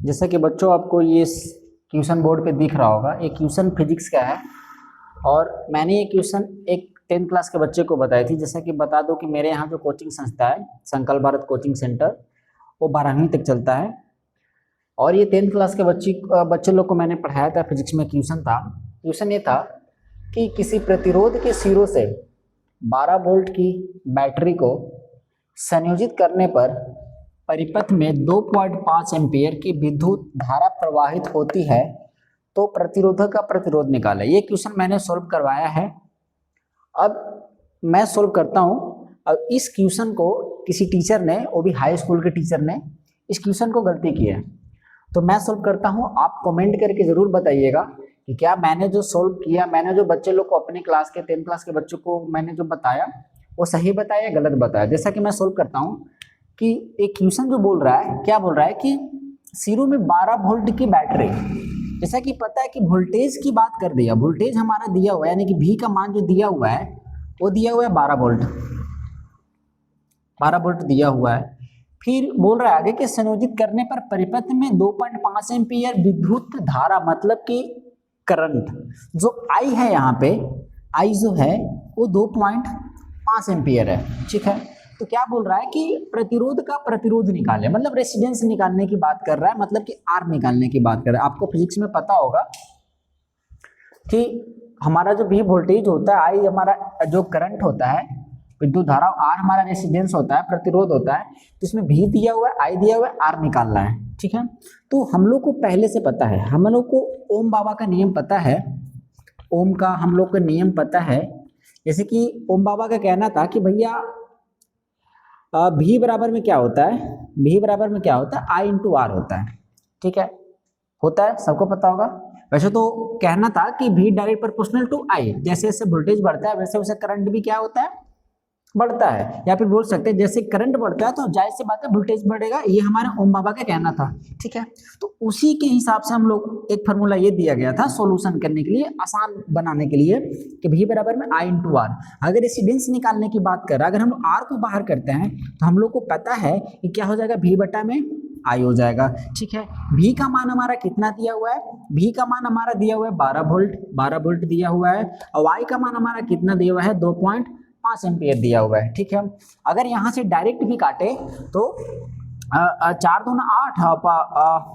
जैसा कि बच्चों आपको ये क्वेश्चन बोर्ड पे दिख रहा होगा, एक क्वेश्चन फिजिक्स का है और मैंने ये क्वेश्चन एक 10th क्लास के बच्चे को बताई थी। जैसा कि बता दो कि मेरे यहाँ जो कोचिंग संस्था है संकल्प भारत कोचिंग सेंटर, वो 12वीं तक चलता है और ये 10th क्लास के बच्चे लोग को मैंने पढ़ाया था। फिजिक्स में क्वेश्चन ये था कि किसी प्रतिरोध के सिरों से 12 वोल्ट की बैटरी को संयोजित करने पर परिपथ में 2.5 एम्पीयर की विद्युत धारा प्रवाहित होती है, तो प्रतिरोधक का प्रतिरोध निकालें। ये क्वेश्चन मैंने सोल्व करवाया है। अब मैं सोल्व करता हूँ। अब इस क्वेश्चन को किसी टीचर ने, वो भी हाई स्कूल के टीचर ने, इस क्वेश्चन को गलती की है, तो मैं सोल्व करता हूँ। आप कमेंट करके जरूर बताइएगा कि क्या मैंने जो सोल्व किया, मैंने जो बच्चे लोग को, अपने क्लास के 10th क्लास के बच्चों को मैंने जो बताया वो सही बताया या गलत बताया। जैसा कि मैं सोल्व करता हूँ कि एक क्वेश्चन जो बोल रहा है, क्या बोल रहा है कि सिरों में 12 वोल्ट की बैटरी, जैसा कि पता है कि वोल्टेज की बात कर दिया, वोल्टेज हमारा दिया हुआ है, यानी कि V का मान जो दिया हुआ है वो दिया हुआ है 12 वोल्ट दिया हुआ है। फिर बोल रहा है आगे कि संयोजित करने पर परिपथ में 2.5 एम्पीयर विद्युत धारा, मतलब कि करंट जो I है, यहाँ पे I जो है वो 2.5 एम्पीयर है, ठीक है। तो क्या बोल रहा है कि प्रतिरोध का प्रतिरोध निकाले, मतलब रेजिस्टेंस निकालने की बात कर रहा है, मतलब कि R निकालने की बात कर रहा है। आपको फिजिक्स में पता होगा कि हमारा जो V वोल्टेज होता है, I हमारा जो करंट होता है, विद्युत धारा, R हमारा रेजिस्टेंस होता है, प्रतिरोध होता है। तो इसमें V दिया हुआ है, I दिया हुआ है, R निकालना है, ठीक है। तो हम लोग को पहले से पता है, हम लोग को ओम बाबा का नियम पता है, ओम का हम लोग को नियम पता है। जैसे कि ओम बाबा का कहना था कि भैया V बराबर में क्या होता है, V बराबर में क्या होता है, I इंटू R होता है, ठीक है, होता है, सबको पता होगा। वैसे तो कहना था कि V direct proportional to I, जैसे जैसे वोल्टेज बढ़ता है वैसे वैसे करंट भी क्या होता है, बढ़ता है। या फिर बोल सकते हैं जैसे करंट बढ़ता है तो जाहिर सी बात है वोल्टेज बढ़ेगा। ये हमारे ओम बाबा का कहना था, ठीक है। तो उसी के हिसाब से हम लोग एक फार्मूला ये दिया गया था सॉल्यूशन करने के लिए, आसान बनाने के लिए, कि V बराबर में I इंटू R। अगर रेजिस्टेंस निकालने की बात करें, अगर हम R को बाहर करते हैं तो हम लोग को पता है कि क्या हो जाएगा, V बटा में I हो जाएगा, ठीक है। V का मान हमारा कितना दिया हुआ है, V का मान हमारा दिया हुआ है 12 वोल्ट दिया हुआ है, और Y का मान हमारा कितना दिया हुआ है, 2.5 एम्पीयर दिया हुआ है, ठीक है। अगर यहाँ से डायरेक्ट भी काटे तो 4 दूना 8,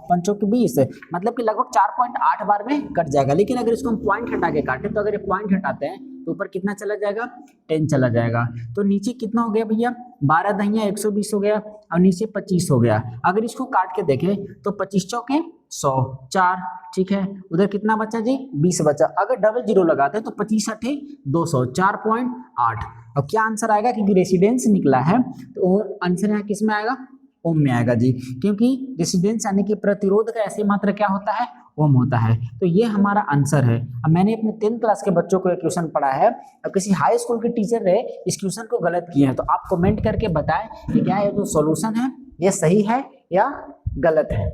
5 के 20, मतलब कि लगभग 4.8 बार में कट जाएगा। लेकिन अगर इसको हम पॉइंट हटा के काटे, तो अगर ये पॉइंट हटाते हैं तो ऊपर कितना चला जाएगा, 10 चला जाएगा। तो नीचे कितना हो गया भैया, 12 दहिया 120 हो गया और नीचे 25 हो गया। अगर इसको काट के देखें तो 25 चौके 100, 4, ठीक है। उधर कितना बचा जी, 20 बचा। अगर डबल जीरो लगाते हैं तो 25 अठे 200, 4.8। अब क्या आंसर आएगा, क्योंकि रेजिस्टेंस निकला है तो आंसर यहाँ किस में आएगा, ओम में आएगा जी, क्योंकि रेजिस्टेंस यानी कि प्रतिरोध का ऐसी मात्रा क्या होता है, ओम होता है। तो ये हमारा आंसर है। अब मैंने अपने 10th क्लास के बच्चों को एक क्वेश्चन पढ़ा है, अब किसी हाई स्कूल के टीचर ने इस क्वेश्चन को गलत किया है, तो आप कमेंट करके बताएं कि क्या ये जो सॉल्यूशन है ये सही है या गलत है।